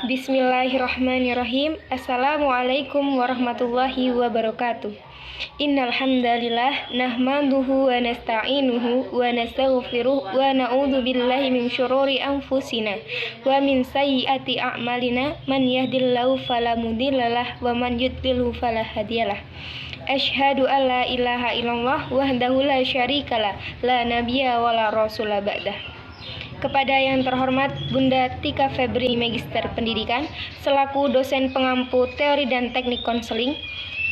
Bismillahirrahmanirrahim. Assalamualaikum warahmatullahi wabarakatuh. Innal hamdalillah nahmaduhu wa nasta'inuhu wa nastaghfiruh wa na'udzu billahi min syururi anfusina wa min sayyiati a'malina man yahdihillahu fala mudhillalah wa man yudlilhu fala hadiyalah. Asyhadu an la ilaha illallah wahdahu la syarikalah la nabiyya wa la rasula ba'dah. Kepada yang terhormat Bunda Tika Febri, Magister Pendidikan, selaku dosen pengampu teori dan teknik konseling,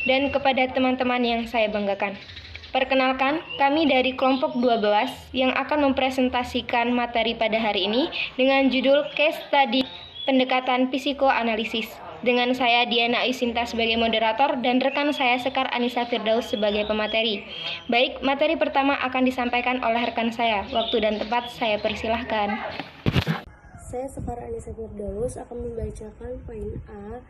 dan kepada teman-teman yang saya banggakan. Perkenalkan, kami dari kelompok 12 yang akan mempresentasikan materi pada hari ini dengan judul Case Study Pendekatan Psikoanalisis. Dengan saya Diana Isinta sebagai moderator dan rekan saya Sekar Anissa Firdaus sebagai pemateri. Baik, materi pertama akan disampaikan oleh rekan saya. Waktu dan tempat saya persilahkan. Saya Sekar Anissa Firdaus akan membacakan poin A,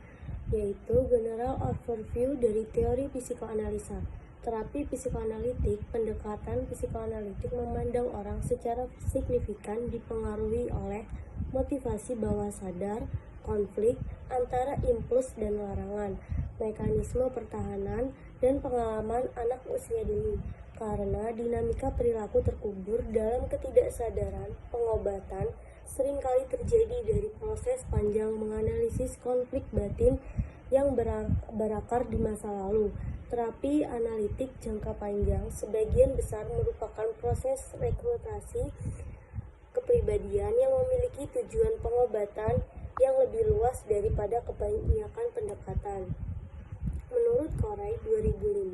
yaitu General Overview dari teori psikoanalisa. Terapi psikoanalitik, pendekatan psikoanalitik memandang orang secara signifikan dipengaruhi oleh motivasi bawah sadar, konflik antara impuls dan larangan, mekanisme pertahanan, dan pengalaman anak usia dini. Karena dinamika perilaku terkubur dalam ketidaksadaran, pengobatan seringkali terjadi dari proses panjang menganalisis konflik batin yang berakar di masa lalu. Terapi analitik jangka panjang sebagian besar merupakan proses rekrutasi kepribadian yang memiliki tujuan pengobatan yang lebih luas daripada kebanyakan pendekatan. Menurut Corey 2005,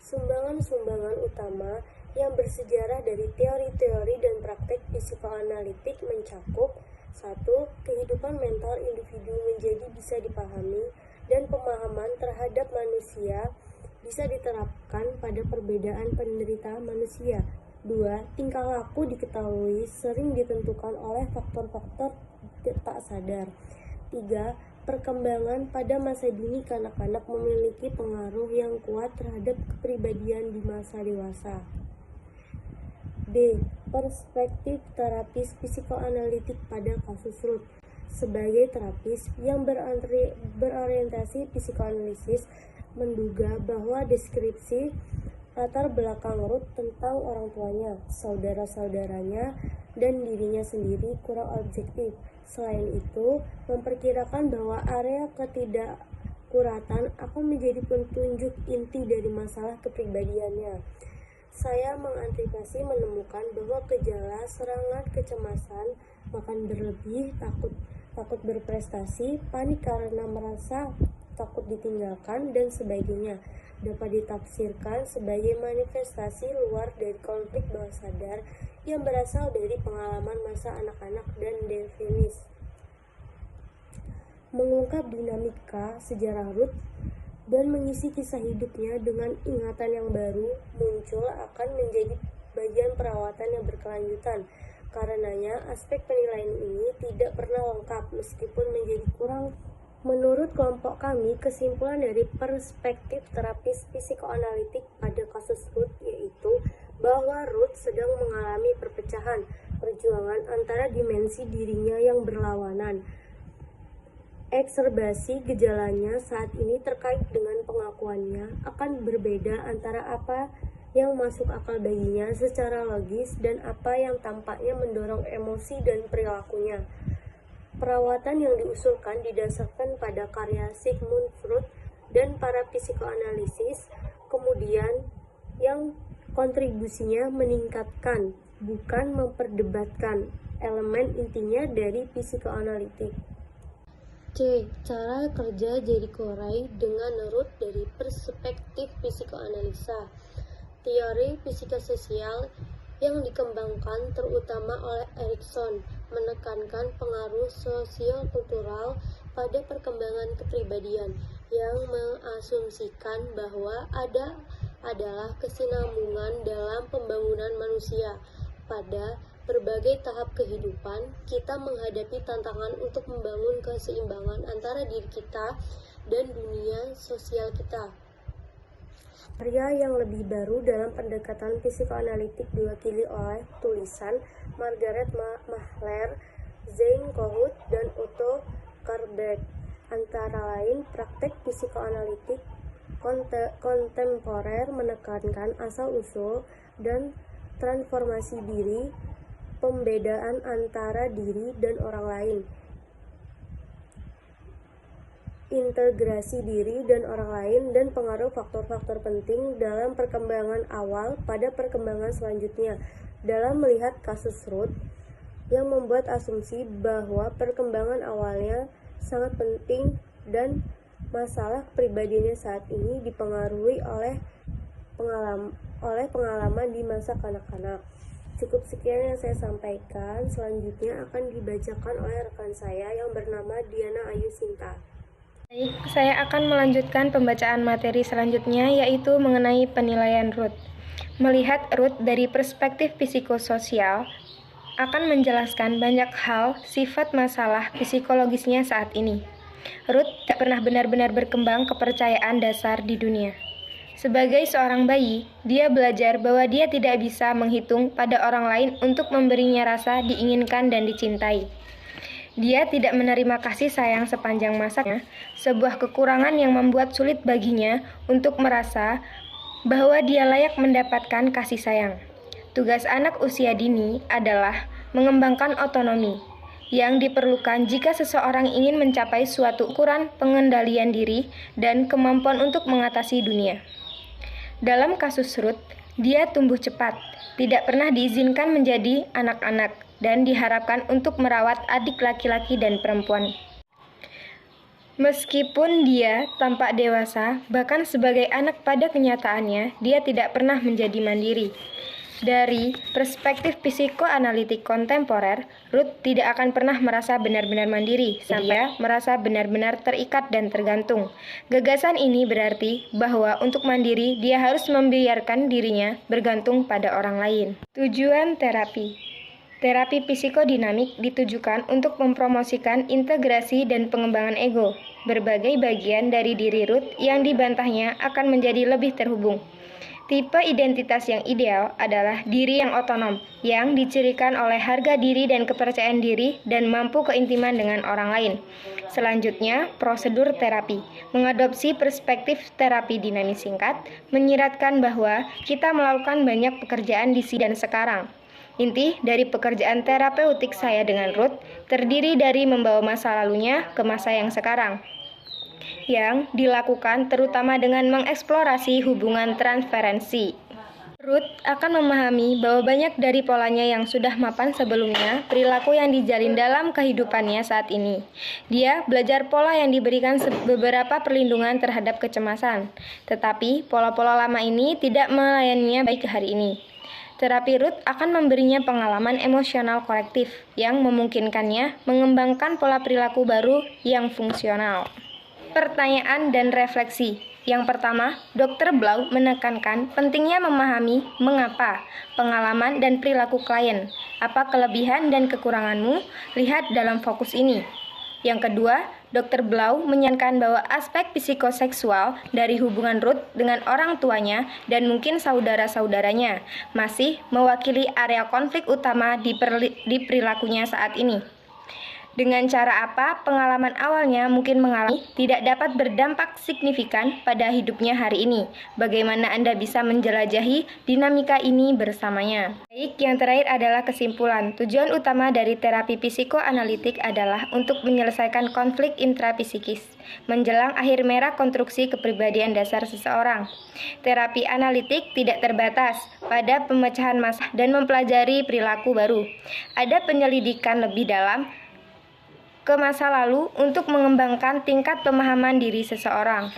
sumbangan-sumbangan utama yang bersejarah dari teori-teori dan praktek psikoanalitik mencakup 1. Kehidupan mental individu menjadi bisa dipahami dan pemahaman terhadap manusia bisa diterapkan pada perbedaan penderita manusia. 2. Tingkah laku diketahui sering ditentukan oleh faktor-faktor tak sadar. 3. Perkembangan pada masa dini kanak-kanak memiliki pengaruh yang kuat terhadap kepribadian di masa dewasa. B. Perspektif terapis psikoanalitik pada kasus Ruth. Sebagai terapis yang berorientasi psikoanalisis, menduga bahwa deskripsi latar belakang Ruth tentang orang tuanya, saudara-saudaranya, dan dirinya sendiri kurang objektif. Selain itu, memperkirakan bahwa area ketidakkuratan akan menjadi petunjuk inti dari masalah kepribadiannya. Saya mengantisipasi menemukan bahwa gejala serangan kecemasan, makan berlebih, takut berprestasi, panik karena merasa takut ditinggalkan, dan sebagainya dapat ditafsirkan sebagai manifestasi luar dari konflik bawah sadar yang berasal dari pengalaman masa anak-anak dan definis. Mengungkap dinamika sejarah Ruth dan mengisi kisah hidupnya dengan ingatan yang baru muncul akan menjadi bagian perawatan yang berkelanjutan. Karenanya, aspek penilaian ini tidak pernah lengkap meskipun menjadi kurang. Menurut kelompok kami, kesimpulan dari perspektif terapis psikoanalitik pada kasus Ruth yaitu bahwa Ruth sedang mengalami perpecahan perjuangan antara dimensi dirinya yang berlawanan. Ekserbasi gejalanya saat ini terkait dengan pengakuannya akan berbeda antara apa yang masuk akal baginya secara logis dan apa yang tampaknya mendorong emosi dan perilakunya. Perawatan yang diusulkan didasarkan pada karya Sigmund Freud dan para psikoanalisis, kemudian yang kontribusinya meningkatkan, bukan memperdebatkan, elemen intinya dari psikoanalitik. C. Cara kerja Jericho Ray dengan Ruth dari perspektif psikoanalisa. Teori psikososial yang dikembangkan terutama oleh Erikson menekankan pengaruh sosio-kultural pada perkembangan kepribadian yang mengasumsikan bahwa adalah kesinambungan dalam pembangunan manusia. Pada berbagai tahap kehidupan, kita menghadapi tantangan untuk membangun keseimbangan antara diri kita dan dunia sosial kita. Karya yang lebih baru dalam pendekatan psikoanalitik diwakili oleh tulisan Margaret Mahler, Zane Kohut, dan Otto Zuckerberg. Antara lain, praktek psikoanalitik kontemporer menekankan asal-usul dan transformasi diri, pembedaan antara diri dan orang lain, integrasi diri dan orang lain, dan pengaruh faktor-faktor penting dalam perkembangan awal pada perkembangan selanjutnya. Dalam melihat kasus Ruth, yang membuat asumsi bahwa perkembangan awalnya sangat penting dan masalah pribadinya saat ini dipengaruhi oleh pengalaman di masa kanak-kanak. Cukup sekian yang saya sampaikan. Selanjutnya akan dibacakan oleh rekan saya yang bernama Diana Ayu Sinta. Baik, saya akan melanjutkan pembacaan materi selanjutnya, yaitu mengenai penilaian Ruth. Melihat Ruth dari perspektif psikososial akan menjelaskan banyak hal sifat masalah psikologisnya saat ini. Ruth tak pernah benar-benar berkembang kepercayaan dasar di dunia. Sebagai seorang bayi, dia belajar bahwa dia tidak bisa menghitung pada orang lain untuk memberinya rasa diinginkan dan dicintai. Dia tidak menerima kasih sayang sepanjang masanya, sebuah kekurangan yang membuat sulit baginya untuk merasa bahwa dia layak mendapatkan kasih sayang. Tugas anak usia dini adalah mengembangkan otonomi yang diperlukan jika seseorang ingin mencapai suatu ukuran pengendalian diri dan kemampuan untuk mengatasi dunia. Dalam kasus Ruth, dia tumbuh cepat, tidak pernah diizinkan menjadi anak-anak, dan diharapkan untuk merawat adik laki-laki dan perempuan. Meskipun dia tampak dewasa, bahkan sebagai anak pada kenyataannya, dia tidak pernah menjadi mandiri. Dari perspektif psikoanalitik kontemporer, Ruth tidak akan pernah merasa benar-benar mandiri, sampai merasa benar-benar terikat dan tergantung. Gagasan ini berarti bahwa untuk mandiri, dia harus membiarkan dirinya bergantung pada orang lain. Tujuan terapi. Terapi psikodinamik ditujukan untuk mempromosikan integrasi dan pengembangan ego. Berbagai bagian dari diri Ruth yang dibantahnya akan menjadi lebih terhubung. Tipe identitas yang ideal adalah diri yang otonom, yang dicirikan oleh harga diri dan kepercayaan diri dan mampu keintiman dengan orang lain. Selanjutnya, prosedur terapi. Mengadopsi perspektif terapi dinamis singkat, menyiratkan bahwa kita melakukan banyak pekerjaan di sini dan sekarang. Inti dari pekerjaan terapeutik saya dengan Ruth terdiri dari membawa masa lalunya ke masa yang sekarang, yang dilakukan terutama dengan mengeksplorasi hubungan transferensi. Ruth akan memahami bahwa banyak dari polanya yang sudah mapan sebelumnya, perilaku yang dijalin dalam kehidupannya saat ini. Dia belajar pola yang diberikan beberapa perlindungan terhadap kecemasan, tetapi pola-pola lama ini tidak melayaninya baik hari ini. Terapi Ruth akan memberinya pengalaman emosional korektif yang memungkinkannya mengembangkan pola perilaku baru yang fungsional. Pertanyaan dan refleksi. Yang pertama, Dr. Blau menekankan pentingnya memahami mengapa, pengalaman dan perilaku klien. Apa kelebihan dan kekuranganmu? Lihat dalam fokus ini. Yang kedua, Dr. Blau menyarankan bahwa aspek psikoseksual dari hubungan Ruth dengan orang tuanya dan mungkin saudara-saudaranya masih mewakili area konflik utama di perilakunya saat ini. Dengan cara apa pengalaman awalnya mungkin mengalami tidak dapat berdampak signifikan pada hidupnya hari ini. Bagaimana Anda bisa menjelajahi dinamika ini bersamanya? Baik, yang terakhir adalah kesimpulan. Tujuan utama dari terapi psikoanalitik adalah untuk menyelesaikan konflik intrapsikis menjelang akhir merah konstruksi kepribadian dasar seseorang. Terapi analitik tidak terbatas pada pemecahan masalah dan mempelajari perilaku baru. Ada penyelidikan lebih dalam ke masa lalu untuk mengembangkan tingkat pemahaman diri seseorang.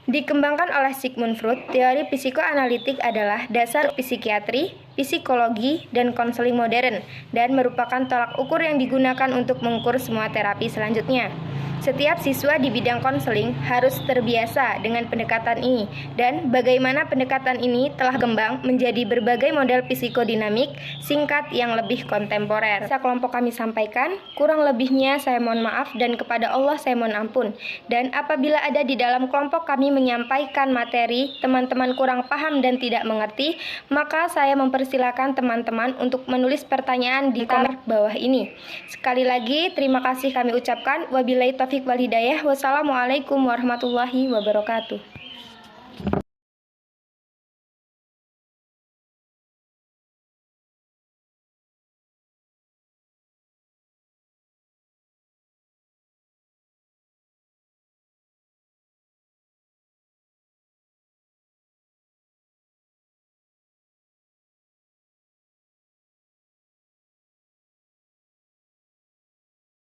Dikembangkan oleh Sigmund Freud, teori psikoanalitik adalah dasar psikiatri, psikologi, dan konseling modern, dan merupakan tolak ukur yang digunakan untuk mengukur semua terapi selanjutnya. Setiap siswa di bidang konseling harus terbiasa dengan pendekatan ini, dan bagaimana pendekatan ini telah berkembang menjadi berbagai model psikodinamik singkat yang lebih kontemporer. Bisa kelompok kami sampaikan, kurang lebihnya saya mohon maaf dan kepada Allah saya mohon ampun. Dan apabila ada di dalam kelompok kami menyampaikan materi, teman-teman kurang paham dan tidak mengerti, maka saya mempersiapkan mempersilakan teman-teman untuk menulis pertanyaan di komentar bawah ini. Sekali lagi, terima kasih kami ucapkan. Wabillahi taufiq wal hidayah. Wassalamualaikum warahmatullahi wabarakatuh.